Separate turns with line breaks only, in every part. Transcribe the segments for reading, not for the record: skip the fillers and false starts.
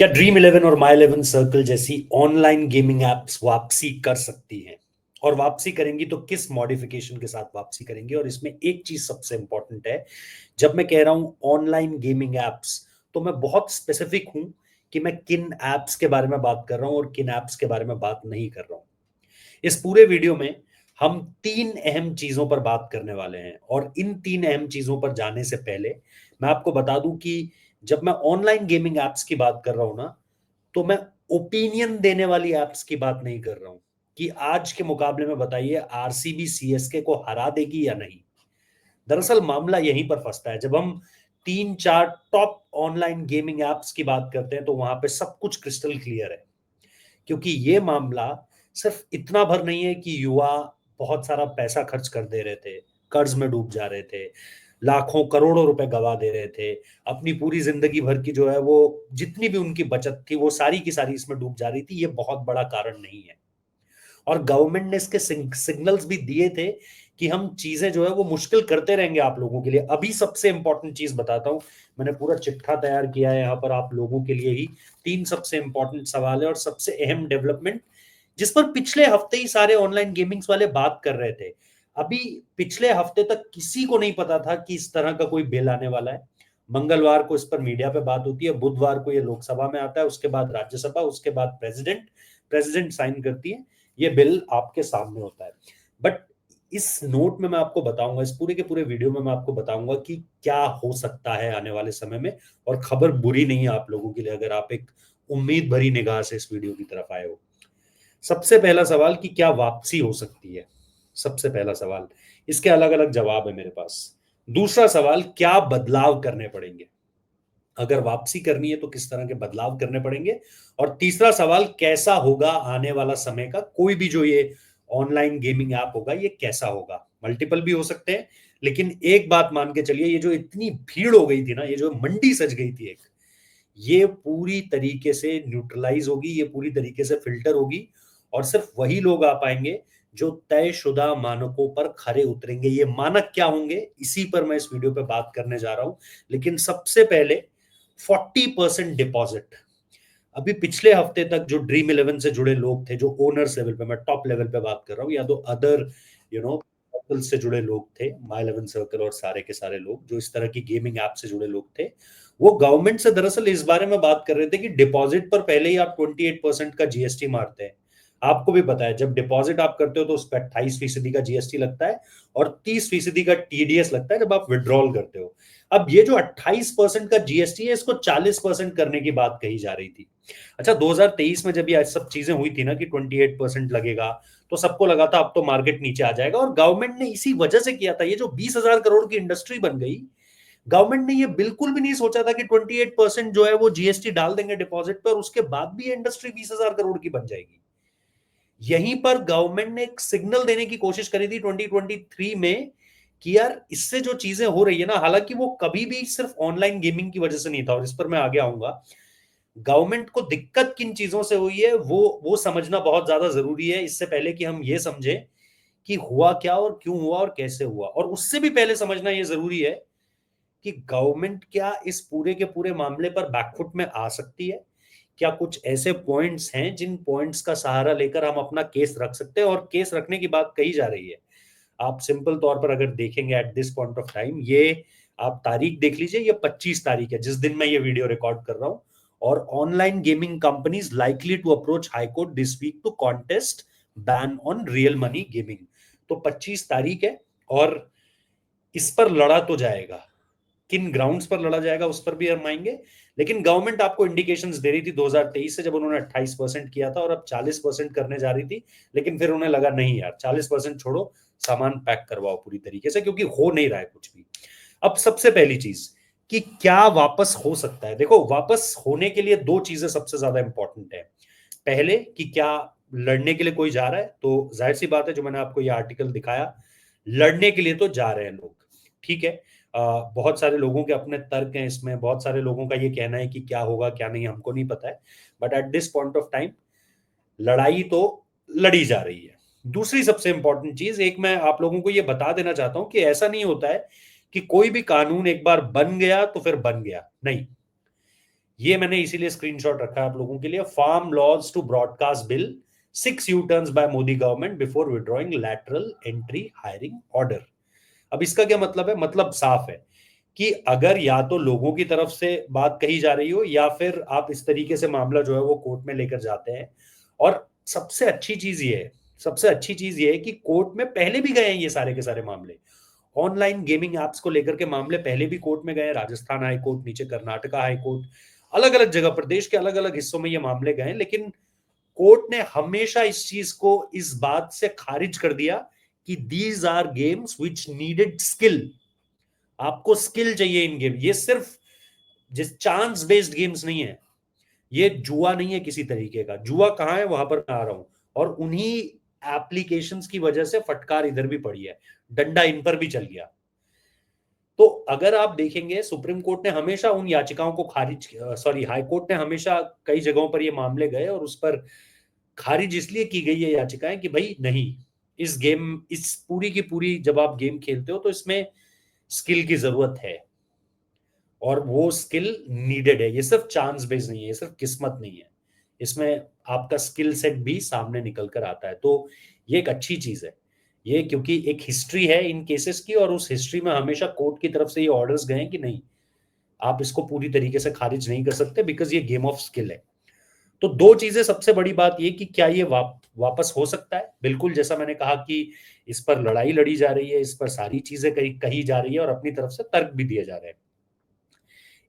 क्या dream eleven और माई eleven circle जैसी ऑनलाइन गेमिंग एप्स वापसी कर सकती हैं? और वापसी करेंगी तो किस मॉडिफिकेशन के साथ वापसी करेंगी? और इसमें एक चीज सबसे इंपॉर्टेंट है, जब मैं कह रहा हूं ऑनलाइन गेमिंग एप्स, तो मैं बहुत स्पेसिफिक हूं कि मैं किन एप्स के बारे में बात कर रहा हूं और किन एप्स के बारे में बात नहीं कर रहा हूं। इस पूरे वीडियो में हम तीन अहम चीजों पर बात करने वाले हैं, और इन तीन अहम चीजों पर जाने से पहले मैं आपको बता दूं कि जब मैं ऑनलाइन गेमिंग एप्स की बात कर रहा हूं ना, तो मैं ओपिनियन देने वाली एप्स की बात नहीं कर रहा हूं कि आज के मुकाबले में बताइए आरसीबी सीएसके को हरा देगी या नहीं। दरअसल मामला यहीं पर फंसता है। जब हम तीन चार टॉप ऑनलाइन गेमिंग एप्स की बात करते हैं तो वहां पे सब कुछ क्रिस्टल क्लियर है, क्योंकि ये मामला सिर्फ इतना भर नहीं है कि युवा बहुत सारा पैसा खर्च कर दे रहे थे, कर्ज में डूब जा रहे थे, लाखों करोड़ों रुपए गवा दे रहे थे, अपनी पूरी जिंदगी भर की जो है वो जितनी भी उनकी बचत थी वो सारी की सारी इसमें डूब जा रही थी। ये बहुत बड़ा कारण नहीं है। और गवर्नमेंट ने इसके सिग्नल्स भी दिए थे कि हम चीजें जो है वो मुश्किल करते रहेंगे आप लोगों के लिए। अभी सबसे इंपॉर्टेंट चीज बताता हूं, मैंने पूरा चिट्ठा तैयार किया है यहाँ पर आप लोगों के लिए ही। तीन सबसे इंपॉर्टेंट सवाल है और सबसे अहम डेवलपमेंट, जिस पर पिछले हफ्ते ही सारे ऑनलाइन गेमिंग्स वाले बात कर रहे थे। अभी पिछले हफ्ते तक किसी को नहीं पता था कि इस तरह का कोई बिल आने वाला है। मंगलवार को इस पर मीडिया पे बात होती है, बुधवार को ये लोकसभा में आता है, उसके बाद राज्यसभा, उसके बाद प्रेसिडेंट प्रेसिडेंट साइन करती है, ये बिल आपके सामने होता है। बट इस नोट में मैं आपको बताऊंगा, इस पूरे के पूरे वीडियो में मैं आपको बताऊंगा कि क्या हो सकता है आने वाले समय में। और खबर बुरी नहीं है आप लोगों के लिए अगर आप एक उम्मीद भरी निगाह से इस वीडियो की तरफ आए हो। सबसे पहला सवाल कि क्या वापसी हो सकती है? सबसे पहला सवाल, इसके अलग अलग जवाब है मेरे पास। दूसरा सवाल, क्या बदलाव करने पड़ेंगे? अगर वापसी करनी है तो किस तरह के बदलाव करने पड़ेंगे? और तीसरा सवाल, कैसा होगा आने वाला समय का कोई भी जो ये ऑनलाइन गेमिंग ऐप होगा ये कैसा होगा? मल्टीपल भी हो सकते हैं, लेकिन एक बात मान के चलिए, ये जो इतनी भीड़ हो गई थी ना, ये जो मंडी सज गई थी एक, ये पूरी तरीके से न्यूट्रलाइज होगी, ये पूरी तरीके से फिल्टर होगी। और सिर्फ वही लोग आ पाएंगे जो तयशुदा मानकों पर खरे उतरेंगे। ये मानक क्या होंगे, इसी पर मैं इस वीडियो पे बात करने जा रहा हूं। लेकिन सबसे पहले 40% डिपॉजिट। अभी पिछले हफ्ते तक जो ड्रीम इलेवन से जुड़े लोग थे, जो ओनर्स लेवल पे, मैं टॉप लेवल पे बात कर रहा हूँ, या तो अदर सर्कल से जुड़े लोग थे, माई इलेवन सर्कल और सारे के सारे लोग जो इस तरह की गेमिंग ऐप से जुड़े लोग थे, वो गवर्नमेंट से दरअसल इस बारे में बात कर रहे थे कि डिपॉजिट पर पहले ही आप 28% का जीएसटी मारते हैं। आपको भी पता है जब डिपॉजिट आप करते हो तो उस पर 28% का जीएसटी लगता है और 30% का टीडीएस लगता है जब आप विड्रॉल करते हो। अब ये जो 28% का जीएसटी है, इसको 40% करने की बात कही जा रही थी। अच्छा, 2023 में जब ये सब चीजें हुई थी ना कि 28% लगेगा, तो सबको लगा था अब तो मार्केट नीचे आ जाएगा। और गवर्नमेंट ने इसी वजह से किया था। ये जो 20,000 करोड़ की इंडस्ट्री बन गई, गवर्नमेंट ने ये बिल्कुल भी नहीं सोचा था कि 28% जो है वो जीएसटी डाल देंगे डिपॉजिट पर, उसके बाद भी ये इंडस्ट्री 20,000 करोड़ की बन जाएगी। यहीं पर गवर्नमेंट ने एक सिग्नल देने की कोशिश करी थी 2023 में कि यार इससे जो चीजें हो रही है ना, हालांकि वो कभी भी सिर्फ ऑनलाइन गेमिंग की वजह से नहीं था, और इस पर मैं आगे आऊंगा। गवर्नमेंट को दिक्कत किन चीजों से हुई है वो समझना बहुत ज्यादा जरूरी है, इससे पहले कि हम ये समझें कि हुआ क्या और क्यों हुआ और कैसे हुआ। और उससे भी पहले समझना ये जरूरी है कि गवर्नमेंट क्या इस पूरे के पूरे मामले पर बैकफुट में आ सकती है। क्या कुछ ऐसे पॉइंट्स हैं जिन पॉइंट्स का सहारा लेकर हम अपना केस रख सकते हैं? और केस रखने की बात कही जा रही है, आप सिंपल तौर पर अगर देखेंगे at this point of time, ये आप तारीख देख लीजिए, ये 25 तारीख है जिस दिन मैं ये वीडियो रिकॉर्ड कर रहा हूं। और online gaming companies likely to approach high court this week to contest ban on real money gaming. तो 25 तारीख है और इस पर लड़ा तो जाएगा। किन ग्राउंड्स पर लड़ा जाएगा उस पर भी हम आएंगे। लेकिन गवर्नमेंट आपको इंडिकेशंस दे रही थी 2023 से, जब उन्होंने 28% किया था और अब 40% करने जा रही थी। लेकिन फिर उन्हें लगा नहीं यार, 40% छोड़ो, सामान पैक करवाओ पूरी तरीके से, क्योंकि हो नहीं रहा है कुछ भी। अब सबसे पहली चीज कि क्या वापस हो सकता है। देखो, वापस होने के लिए दो चीजें सबसे ज्यादा इंपॉर्टेंट है। पहले कि क्या लड़ने के लिए कोई जा रहा है, तो जाहिर सी बात है जो मैंने आपको ये आर्टिकल दिखाया, लड़ने के लिए तो जा रहे हैं लोग, ठीक है। बहुत सारे लोगों के अपने तर्क हैं इसमें, बहुत सारे लोगों का ये कहना है कि क्या होगा क्या नहीं हमको नहीं पता है। But at this point of time लड़ाई तो लड़ी जा रही है। दूसरी सबसे इंपॉर्टेंट चीज, एक मैं आप लोगों को ये बता देना चाहता हूं कि ऐसा नहीं होता है कि कोई भी कानून एक बार बन गया तो फिर बन गया, नहीं। ये मैंने इसीलिए स्क्रीनशॉट रखा है आप लोगों के लिए। Farm laws to broadcast bill 6 U turns by Modi government before withdrawing lateral entry hiring order. अब इसका क्या मतलब है? मतलब साफ है कि अगर या तो लोगों की तरफ से बात कही जा रही हो या फिर आप इस तरीके से मामला जो है वो कोर्ट में लेकर जाते हैं। और सबसे अच्छी चीज ये है, सबसे अच्छी चीज ये है कि कोर्ट में पहले भी गए हैं ये सारे के सारे मामले। ऑनलाइन गेमिंग एप्स को लेकर के मामले पहले भी कोर्ट में गए, राजस्थान हाई कोर्ट, नीचे कर्नाटका हाई कोर्ट, अलग अलग जगह प्रदेश के अलग अलग हिस्सों में ये मामले गए, लेकिन कोर्ट ने हमेशा इस चीज को इस बात से खारिज कर दिया कि these are games which needed skill. आपको स्किल चाहिए इन गेम, ये सिर्फ जिस चांस बेस्ड गेम्स नहीं है, ये जुआ नहीं है किसी तरीके का। जुआ कहां है वहां पर मैं आ रहा हूं, और उन्हीं एप्लीकेशंस की वजह से फटकार इधर भी पड़ी है, डंडा इन पर भी चल गया। तो अगर आप देखेंगे सुप्रीम कोर्ट ने हमेशा उन याचिकाओं को खारिज, सॉरी हाई कोर्ट ने हमेशा कई जगहों पर ये मामले गए और उस पर खारिज इसलिए की गई है याचिकाएं कि भाई नहीं, इस गेम, इस पूरी की पूरी जब आप गेम खेलते हो तो इसमें स्किल की जरूरत है, और वो स्किल नीडेड है। ये सिर्फ चांस बेस्ड नहीं है, ये सिर्फ किस्मत नहीं है, इसमें आपका स्किल सेट भी सामने निकल कर आता है। तो ये एक अच्छी चीज है ये, क्योंकि एक हिस्ट्री है इन केसेस की, और उस हिस्ट्री में हमेशा कोर्ट की तरफ से ये ऑर्डर्स गए कि नहीं, आप इसको पूरी तरीके से खारिज नहीं कर सकते, बिकॉज ये गेम ऑफ स्किल है। तो दो चीजें, सबसे बड़ी बात ये कि क्या ये वापस हो सकता है? बिल्कुल, जैसा मैंने कहा कि इस पर लड़ाई लड़ी जा रही है, इस पर सारी चीजें कही कही जा रही है और अपनी तरफ से तर्क भी दिए जा रहे हैं।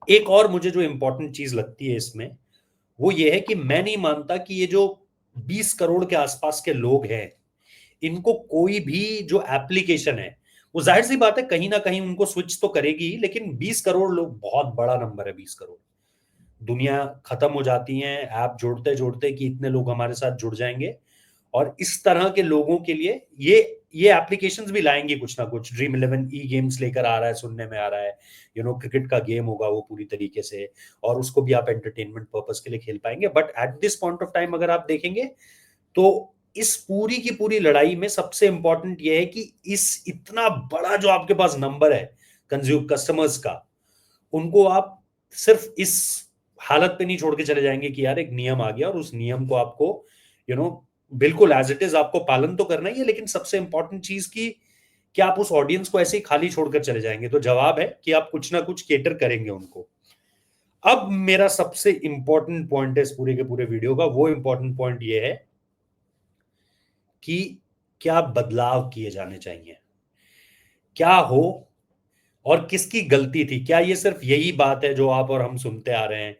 एक और मुझे जो इंपॉर्टेंट चीज लगती है इसमें, वो ये है कि मैं नहीं मानता कि ये जो 20 करोड़ के आसपास के लोग हैं, इनको कोई भी जो एप्लीकेशन है, वो जाहिर सी बात है कहीं ना कहीं उनको स्विच तो करेगी, लेकिन 20 करोड़ लोग बहुत बड़ा नंबर है। 20 करोड़, दुनिया खत्म हो जाती है ऐप जोड़ते जोड़ते कि इतने लोग हमारे साथ जुड़ जाएंगे। और इस तरह के लोगों के लिए ये एप्लीकेशंस भी लाएंगे कुछ ना कुछ। ड्रीम 11 ई गेम्स लेकर आ रहा है, सुनने में आ रहा है, क्रिकेट का गेम होगा वो पूरी तरीके से, और उसको भी आप एंटरटेनमेंट पर्पस के लिए खेल पाएंगे। But at this point of time अगर आप देखेंगे तो इस पूरी की पूरी लड़ाई में सबसे इंपॉर्टेंट ये है कि इस इतना बड़ा जो आपके पास नंबर है कंज्यूम कस्टमर्स का, उनको आप सिर्फ इस हालत पे नहीं छोड़ के चले जाएंगे कि यार एक नियम आ गया और उस नियम को आपको यू नो बिल्कुल एज इट इज आपको पालन तो करना ही है, लेकिन सबसे इंपॉर्टेंट चीज की कि आप उस ऑडियंस को ऐसे ही खाली छोड़कर चले जाएंगे। तो जवाब है कि आप कुछ ना कुछ केटर करेंगे उनको। अब मेरा सबसे इंपॉर्टेंट पॉइंट है इस पूरे के पूरे वीडियो का, वो इंपॉर्टेंट पॉइंट ये है कि क्या बदलाव किए जाने चाहिए, क्या हो, और किसकी गलती थी। क्या ये सिर्फ यही बात है जो आप और हम सुनते आ रहे हैं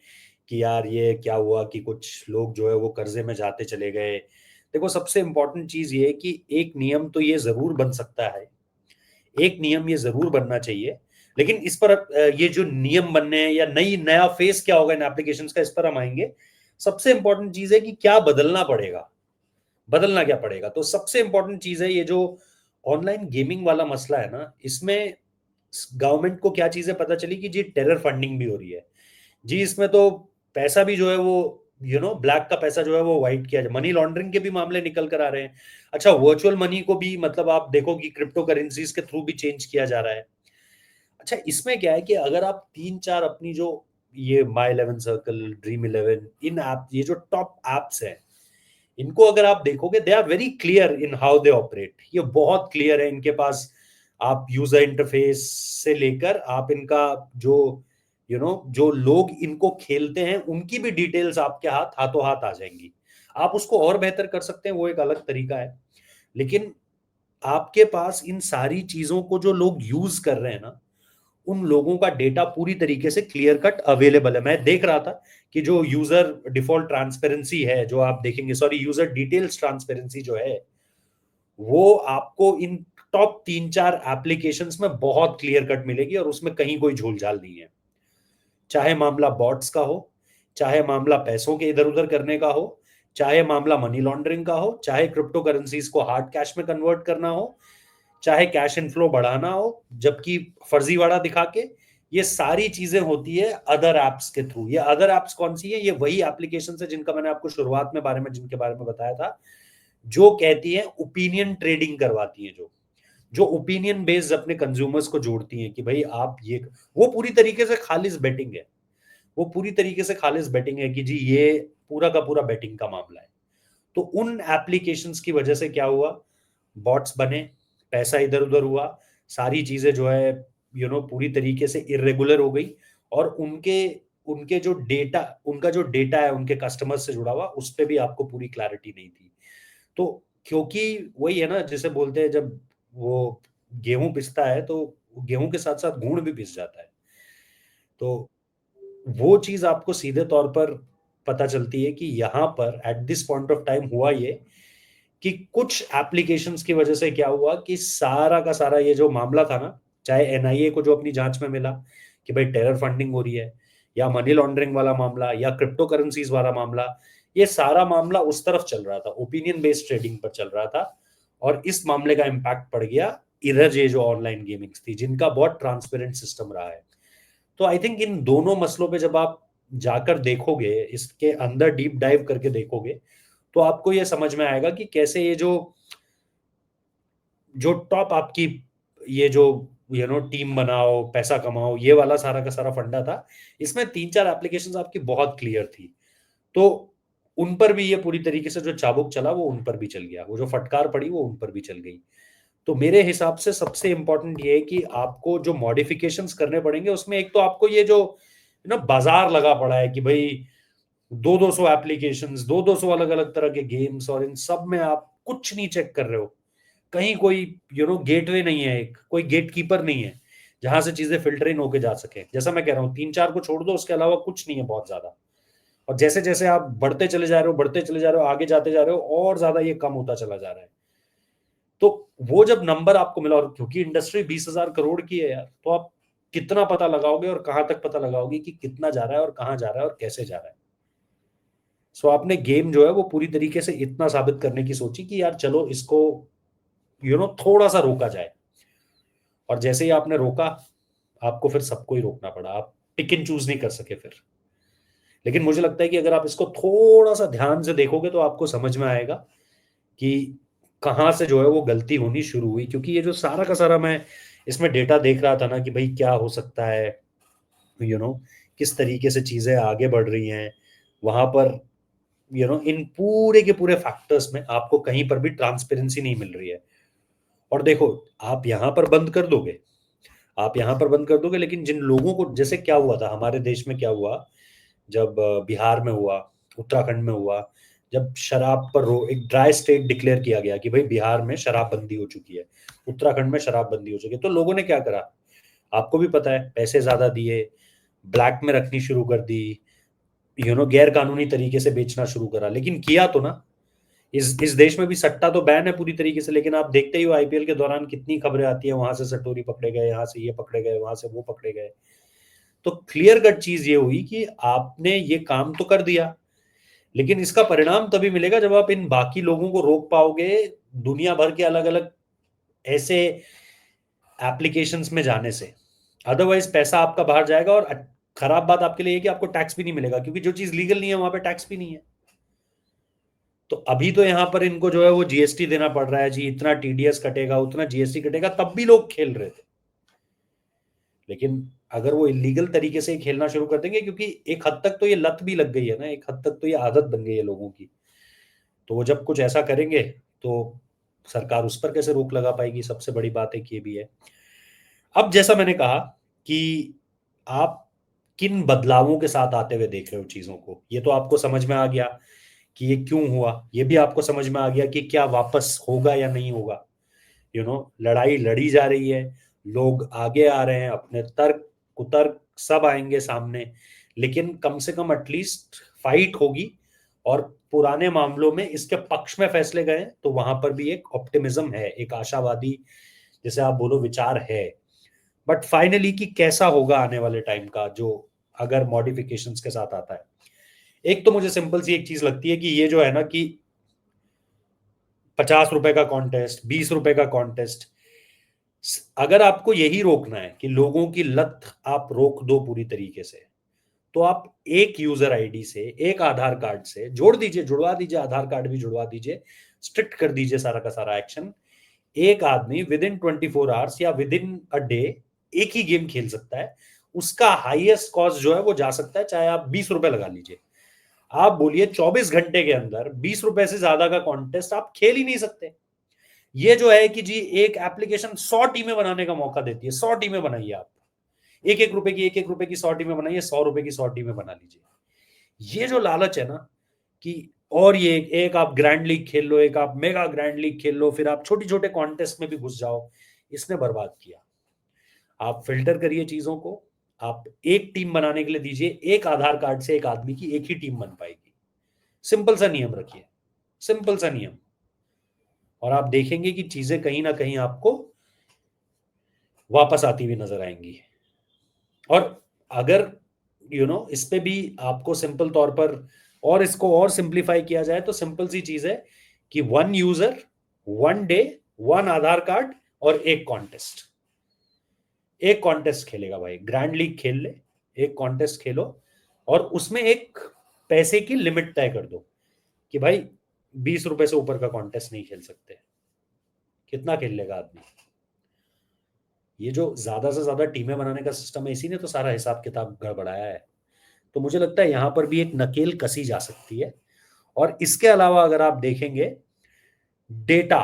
कि यार ये क्या हुआ कि कुछ लोग जो है वो कर्जे में जाते चले गए? देखो, सबसे इंपॉर्टेंट चीज ये है कि एक नियम तो ये जरूर बन सकता है, एक नियम ये जरूर बनना चाहिए, लेकिन इस पर ये जो नियम बनने हैं या नया फेस क्या होगा इन एप्लीकेशंस का, इस पर हम आएंगे। सबसे इंपॉर्टेंट चीज है कि क्या बदलना पड़ेगा, बदलना क्या पड़ेगा। तो सबसे इंपॉर्टेंट चीज है ये जो ऑनलाइन गेमिंग वाला मसला है ना, इसमें गवर्नमेंट को क्या चीजें पता चली कि जी टेरर फंडिंग भी हो रही है जी। इसमें तो पैसा भी जो है वो ब्लैक का पैसा जो है वो व्हाइट किया जाए, मनी लॉन्ड्रिंग के भी मामले निकल कर आ रहे हैं। अच्छा, वर्चुअल मनी को भी मतलब आप देखो कि क्रिप्टो करेंसीज के थ्रू भी चेंज किया जा रहा है। अच्छा, इसमें क्या है कि अगर आप तीन चार अपनी जो ये माई 11 सर्कल, ड्रीम 11, इन ऐप, ये जो टॉप एप्स हैं, इनको अगर आप देखोगे they are very clear in how they operate. ये बहुत क्लियर है इनके पास। आप यूजर इंटरफेस से लेकर आप इनका जो जो लोग इनको खेलते हैं उनकी भी डिटेल्स आपके हाथों हाथ आ जाएंगी। आप उसको और बेहतर कर सकते हैं, वो एक अलग तरीका है, लेकिन आपके पास इन सारी चीजों को जो लोग यूज कर रहे हैं ना, उन लोगों का डेटा पूरी तरीके से क्लियर कट अवेलेबल है। मैं देख रहा था कि जो यूजर डिफॉल्ट ट्रांसपेरेंसी है, जो आप देखेंगे, सॉरी, यूजर डिटेल्स ट्रांसपेरेंसी जो है, वो आपको इन टॉप तीन चार एप्लीकेशंस में बहुत क्लियर कट मिलेगी, और उसमें कहीं कोई झोलझाल नहीं है। चाहे मामला बॉट्स का हो, चाहे मामला पैसों के इधर उधर करने का हो, चाहे मामला मनी लॉन्ड्रिंग का हो, चाहे क्रिप्टो करेंसीज को हार्ड कैश में कन्वर्ट करना हो, चाहे कैश इनफ्लो बढ़ाना हो जबकि फर्जीवाड़ा दिखा के, ये सारी चीजें होती है अदर एप्स के थ्रू। ये अदर एप्स कौन सी है? ये वही एप्लीकेशन है जिनका मैंने आपको शुरुआत में जिनके बारे में बताया था, जो कहती है ओपिनियन ट्रेडिंग करवाती है, जो जो ओपिनियन बेस्ड अपने कंज्यूमर्स को जोड़ती हैं कि भाई आप ये, वो पूरी तरीके से खालिस बेटिंग है। वो पूरी तरीके से खालिस बेटिंग है कि जी ये पूरा का पूरा बेटिंग का मामला है। तो उन एप्लीकेशंस की वजह से क्या हुआ, बॉट्स बने, पैसा इधर उधर हुआ, सारी चीजें जो है पूरी तरीके से इरेगुलर हो गई, और उनके उनके जो डेटा उनका जो डेटा है उनके कस्टमर्स से जुड़ा हुआ, उस पे भी आपको पूरी क्लैरिटी नहीं थी। तो क्योंकि वही है ना, जैसे बोलते हैं जब वो गेहूं पिसता है तो गेहूं के साथ साथ गुड़ भी पिस जाता है। तो वो चीज आपको सीधे तौर पर पता चलती है कि यहाँ पर at this point of time हुआ ये कि कुछ एप्लीकेशंस की वजह से क्या हुआ कि सारा का सारा ये जो मामला था ना, चाहे एनआईए को जो अपनी जांच में मिला कि भाई टेरर फंडिंग हो रही है, या मनी लॉन्ड्रिंग वाला मामला, या क्रिप्टो करेंसीज वाला मामला, ये सारा मामला उस तरफ चल रहा था, ओपिनियन बेस्ड ट्रेडिंग पर चल रहा था। और इस मामले का इम्पैक्ट पड़ गया इधर ये जो ऑनलाइन गेमिंग्स थी जिनका बहुत ट्रांसपेरेंट सिस्टम रहा है। तो आई थिंक इन दोनों मसलों पे जब आप जाकर देखोगे, इसके अंदर डीप डाइव करके देखोगे, तो आपको ये समझ में आएगा कि कैसे ये जो जो टॉप आपकी ये जो टीम बनाओ पैसा कमाओ ये वाला सारा का सारा फंडा था, इसमें 3-4 एप्लीकेशंस आपकी बहुत क्लियर थी। तो उन पर भी ये पूरी तरीके से जो चाबुक चला वो उन पर भी चल गया, वो जो फटकार पड़ी वो उन पर भी चल गई। तो मेरे हिसाब से सबसे इंपॉर्टेंट ये है कि आपको जो मॉडिफिकेशंस करने पड़ेंगे उसमें एक तो आपको ये जो बाजार लगा पड़ा है कि भाई 200 एप्लीकेशंस, 200 अलग अलग तरह के गेम्स, और इन सब में आप कुछ नहीं चेक कर रहे हो, कहीं कोई गेटवे नहीं है, एक कोई गेट कीपर नहीं है जहां से चीजें फिल्टर इन होके जा सके। जैसा मैं कह रहा हूँ 3-4 को छोड़ दो, उसके अलावा कुछ नहीं है बहुत ज्यादा। और जैसे जैसे आप बढ़ते चले जा रहे हो, बढ़ते चले जा रहे हो, आगे जाते जा रहे हो, और ज्यादा ये कम होता चला जा रहा है। तो वो जब नंबर आपको मिला, और क्योंकि इंडस्ट्री 20,000 करोड़ की है यार, तो आप कितना पता लगाओगे और कहां तक पता लगाओगे कि कितना जा रहा है और कहां जा रहा है और कैसे जा रहा है। सो आपने गेम जो है वो पूरी तरीके से इतना साबित करने की सोची कि यार चलो इसको थोड़ा सा रोका जाए। और जैसे ही आपने रोका, आपको फिर सबको ही रोकना पड़ा, आप पिक एंड चूज नहीं कर सके फिर। लेकिन मुझे लगता है कि अगर आप इसको थोड़ा सा ध्यान से देखोगे तो आपको समझ में आएगा कि कहाँ से जो है वो गलती होनी शुरू हुई। क्योंकि ये जो सारा का सारा मैं इसमें डेटा देख रहा था ना कि भाई क्या हो सकता है, यू नो किस तरीके से चीजें आगे बढ़ रही हैं, वहां पर इन पूरे के पूरे फैक्टर्स में आपको कहीं पर भी ट्रांसपेरेंसी नहीं मिल रही है। और देखो, आप यहां पर बंद कर दोगे, आप यहां पर बंद कर दोगे, लेकिन जिन लोगों को, जैसे क्या हुआ था हमारे देश में, क्या हुआ जब बिहार में हुआ, उत्तराखंड में हुआ, जब शराब पर एक ड्राई स्टेट डिक्लेयर किया गया कि भाई बिहार में शराब बंदी हो चुकी है, उत्तराखंड में शराब बंदी हो चुकी है, तो लोगों ने क्या करा, आपको भी पता है, पैसे ज्यादा दिए, ब्लैक में रखनी शुरू कर दी, गैर कानूनी तरीके से बेचना शुरू करा। लेकिन किया तो ना, इस देश में भी सट्टा तो बैन है पूरी तरीके से, लेकिन आप देखते ही हो आईपीएल के दौरान कितनी खबरें आती है, वहां से सट्टोरी पकड़े गए, यहाँ से ये पकड़े गए, वहां से वो पकड़े गए। तो क्लियर कट चीज ये हुई कि आपने ये काम तो कर दिया, लेकिन इसका परिणाम तभी मिलेगा जब आप इन बाकी लोगों को रोक पाओगे दुनिया भर के अलग अलग ऐसे एप्लीकेशंस में जाने से। अदरवाइज पैसा आपका बाहर जाएगा, और खराब बात आपके लिए है कि आपको टैक्स भी नहीं मिलेगा, क्योंकि जो चीज लीगल नहीं है वहां पे टैक्स भी नहीं है। तो अभी तो यहां पर इनको जो है वो जीएसटी देना पड़ रहा है, जी इतना टीडीएस कटेगा, उतना जीएसटी कटेगा, तब भी लोग खेल रहे थे। लेकिन अगर वो इलीगल तरीके से खेलना शुरू कर देंगे, क्योंकि एक हद तक तो ये लत भी लग गई है ना, एक हद तक तो ये आदत बन गई है लोगों की, तो वो जब कुछ ऐसा करेंगे तो सरकार उस पर कैसे रोक लगा पाएगी। सबसे बड़ी बात एक ये भी है। अब जैसा मैंने कहा कि आप किन बदलावों के साथ आते हुए देख रहे हो चीजों को, ये तो आपको समझ में आ गया कि ये क्यों हुआ, ये भी आपको समझ में आ गया कि क्या वापस होगा या नहीं होगा। लड़ाई लड़ी जा रही है, लोग आगे आ रहे हैं, अपने तर्क कुतर्क सब आएंगे सामने, लेकिन कम से कम एटलीस्ट फाइट होगी, और पुराने मामलों में इसके पक्ष में फैसले गए तो वहां पर भी एक ऑप्टिमिज्म है, एक आशावादी जैसे आप बोलो विचार है। बट फाइनली कि कैसा होगा आने वाले टाइम का, जो अगर मॉडिफिकेशंस के साथ आता है, एक तो मुझे सिंपल सी एक चीज लगती है कि ये जो है ना कि 50 रुपए का कॉन्टेस्ट, 20 रुपए का कॉन्टेस्ट, अगर आपको यही रोकना है कि लोगों की लत आप रोक दो पूरी तरीके से, तो आप एक यूजर आईडी से, एक आधार कार्ड से जोड़ दीजिए, जुड़वा दीजिए, आधार कार्ड भी जुड़वा दीजिए, स्ट्रिक्ट कर दीजिए सारा का सारा एक्शन। एक आदमी विद इन 24 आवर्स या विद इन अ डे एक ही गेम खेल सकता है, उसका हाईएस्ट कॉस्ट जो है वो जा सकता है, चाहे आप 20 रुपए लगा लीजिए। आप बोलिए 24 घंटे के अंदर 20 रुपए से ज्यादा का कॉन्टेस्ट आप खेल ही नहीं सकते। ये जो है कि जी एक एप्लीकेशन 100 टीमें बनाने का मौका देती है, 100 टीमें बनाइए आप, एक एक रुपए की 100 टीमें बनाइए, 100 रुपए की 100 टीमें बना लीजिए। ये जो लालच है ना कि, और ये एक आप ग्रैंड लीग खेल लो, एक आप मेगा ग्रैंड लीग खेल लो, फिर आप छोटी छोटे कॉन्टेस्ट में भी घुस जाओ, इसने बर्बाद किया। आप फिल्टर करिए चीजों को, आप एक टीम बनाने के लिए दीजिए, एक आधार कार्ड से एक आदमी की एक ही टीम बन पाएगी। सिंपल सा नियम रखिए, सिंपल सा नियम, और आप देखेंगे कि चीजें कहीं ना कहीं आपको वापस आती हुई नजर आएंगी। और अगर इस पे भी आपको सिंपल तौर पर और इसको और सिंप्लीफाई किया जाए तो सिंपल सी चीज है कि 1 यूजर 1 डे 1 आधार कार्ड और एक कॉन्टेस्ट। एक कॉन्टेस्ट खेलेगा भाई, ग्रैंड लीग खेल ले, एक कॉन्टेस्ट खेलो, और उसमें एक पैसे की लिमिट तय कर दो कि भाई 20 रुपए से ऊपर का कॉन्टेस्ट नहीं खेल सकते। कितना खेल लेगा आदमी? ये जो ज्यादा से ज्यादा टीमें बनाने का सिस्टम है, इसी ने तो सारा हिसाब किताब गड़बड़ाया है। तो मुझे लगता है यहां पर भी एक नकेल कसी जा सकती है। और इसके अलावा अगर आप देखेंगे, डेटा,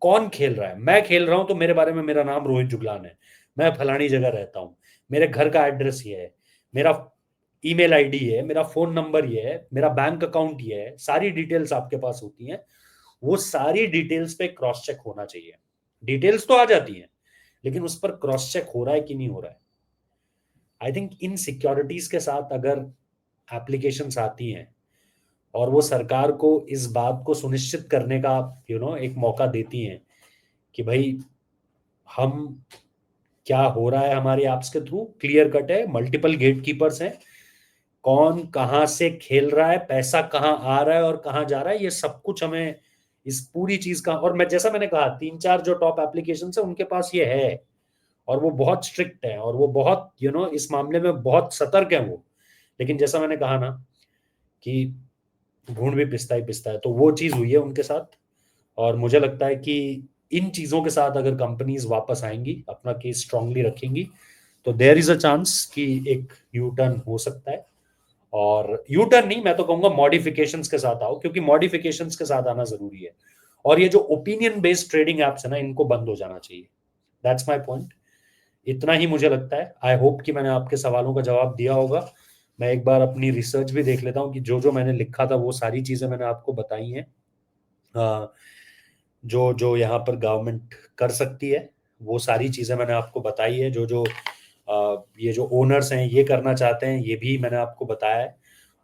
कौन खेल रहा है? मैं खेल रहा हूं तो मेरे बारे में, मेरा नाम रोहित जुगलान है, मैं फलानी जगह रहता हूं, मेरे घर का एड्रेस ये है, मेरा ईमेल आईडी है, मेरा फोन नंबर ये है, मेरा बैंक अकाउंट ये है, सारी डिटेल्स आपके पास होती हैं। वो सारी डिटेल्स पे क्रॉस चेक होना चाहिए। डिटेल्स तो आ जाती हैं, लेकिन उस पर क्रॉस चेक हो रहा है कि नहीं हो रहा है। आई थिंक इन सिक्योरिटीज के साथ अगर एप्लीकेशंस आती हैं और वो सरकार को इस बात को सुनिश्चित करने का एक मौका देती हैं कि भाई हम, क्या हो रहा है हमारे ऐप्स के थ्रू क्लियर कट है, मल्टीपल गेट कीपर्स हैं, कौन कहाँ से खेल रहा है, पैसा कहाँ आ रहा है और कहाँ जा रहा है, ये सब कुछ हमें इस पूरी चीज का। और मैं, जैसा मैंने कहा, 3-4 जो टॉप एप्लीकेशन है उनके पास ये है, और वो बहुत स्ट्रिक्ट है, और वो बहुत इस मामले में बहुत सतर्क है वो। लेकिन जैसा मैंने कहा ना कि भूण भी पिसता ही पिसता है, तो वो चीज हुई है उनके साथ। और मुझे लगता है कि इन चीजों के साथ अगर कंपनीज वापस आएंगी, अपना केस स्ट्रांगली रखेंगी, तो देयर इज अ चांस कि एक यू टर्न हो सकता है। और यू टर्न नहीं, मैं तो कहूंगा मॉडिफिकेशंस के साथ आओ, क्योंकि मॉडिफिकेशंस के साथ आना जरूरी है। और ये जो ओपिनियन बेस्ड ट्रेडिंग एप्स है ना, इनको बंद हो जाना चाहिए। That's my point. इतना ही मुझे लगता है। आई होप कि मैंने आपके सवालों का जवाब दिया होगा। मैं एक बार अपनी रिसर्च भी देख लेता हूँ कि जो जो मैंने लिखा था वो सारी चीजें मैंने आपको बताई हैं। जो जो यहाँ पर गवर्नमेंट कर सकती है वो सारी चीजें मैंने आपको बताई है। जो जो ये जो ओनर्स हैं ये करना चाहते हैं, ये भी मैंने आपको बताया है।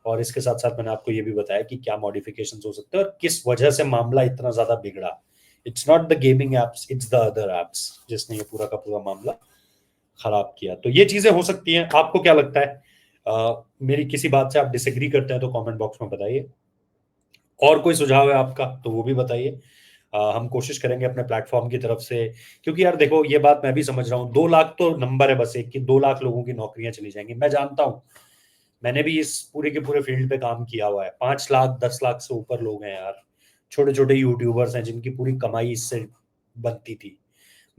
और इसके साथ साथ मैंने आपको ये भी बताया कि क्या मॉडिफिकेशंस हो सकते हैं और किस वजह से मामला इतना ज्यादा बिगड़ा। It's not the gaming apps, it's the other apps जिसने ये पूरा का पूरा मामला खराब किया। तो ये चीजें हो सकती हैं। आपको क्या लगता है? मेरी किसी बात से आप डिसएग्री करते हैं तो कमेंट बॉक्स में बताइए। और कोई सुझाव है आपका तो वो भी बताइए। हम कोशिश करेंगे अपने प्लेटफॉर्म की तरफ से, क्योंकि यार देखो, ये बात मैं भी समझ रहा हूँ, 2 लाख तो नंबर है बस एक, कि 2 लाख लोगों की नौकरियां चली जाएंगी। मैं जानता हूँ, मैंने भी इस पूरे के पूरे फील्ड पे काम किया हुआ है। 5 लाख 10 लाख से ऊपर लोग हैं यार, छोटे छोटे यूट्यूबर्स हैं जिनकी पूरी कमाई इससे बनती थी।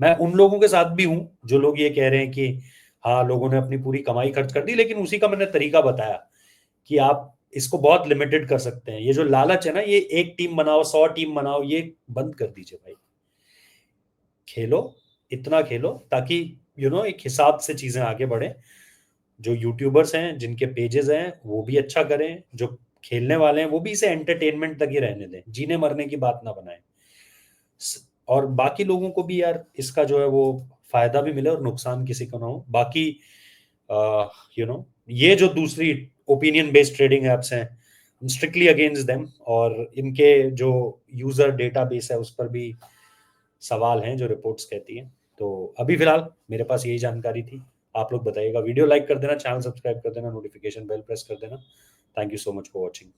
मैं उन लोगों के साथ भी हूँ जो लोग ये कह रहे हैं कि हाँ, लोगों ने अपनी पूरी कमाई खर्च कर दी, लेकिन उसी का मैंने तरीका बताया कि आप इसको बहुत लिमिटेड कर सकते हैं। ये जो लालच है ना, ये एक टीम बनाओ 100 टीम बनाओ, ये बंद कर दीजिए भाई। खेलो, इतना खेलो ताकि एक हिसाब से चीजें आगे बढ़े। जो यूट्यूबर्स हैं जिनके पेजेस हैं वो भी अच्छा करें, जो खेलने वाले हैं वो भी इसे एंटरटेनमेंट तक ही रहने दें, जीने मरने की बात ना बनाएं। और बाकी लोगों को भी यार इसका जो है वो फायदा भी मिले और नुकसान किसी को ना हो। बाकी ये जो दूसरी ओपिनियन बेस्ड ट्रेडिंग एप्स हैं, स्ट्रिक्टली अगेंस्ट देम। और इनके जो यूजर डेटाबेस है उस पर भी सवाल हैं जो रिपोर्ट्स कहती हैं। तो अभी फिलहाल मेरे पास यही जानकारी थी। आप लोग बताइएगा। वीडियो लाइक कर देना, चैनल सब्सक्राइब कर देना, नोटिफिकेशन बेल प्रेस कर देना। Thank you so much for watching.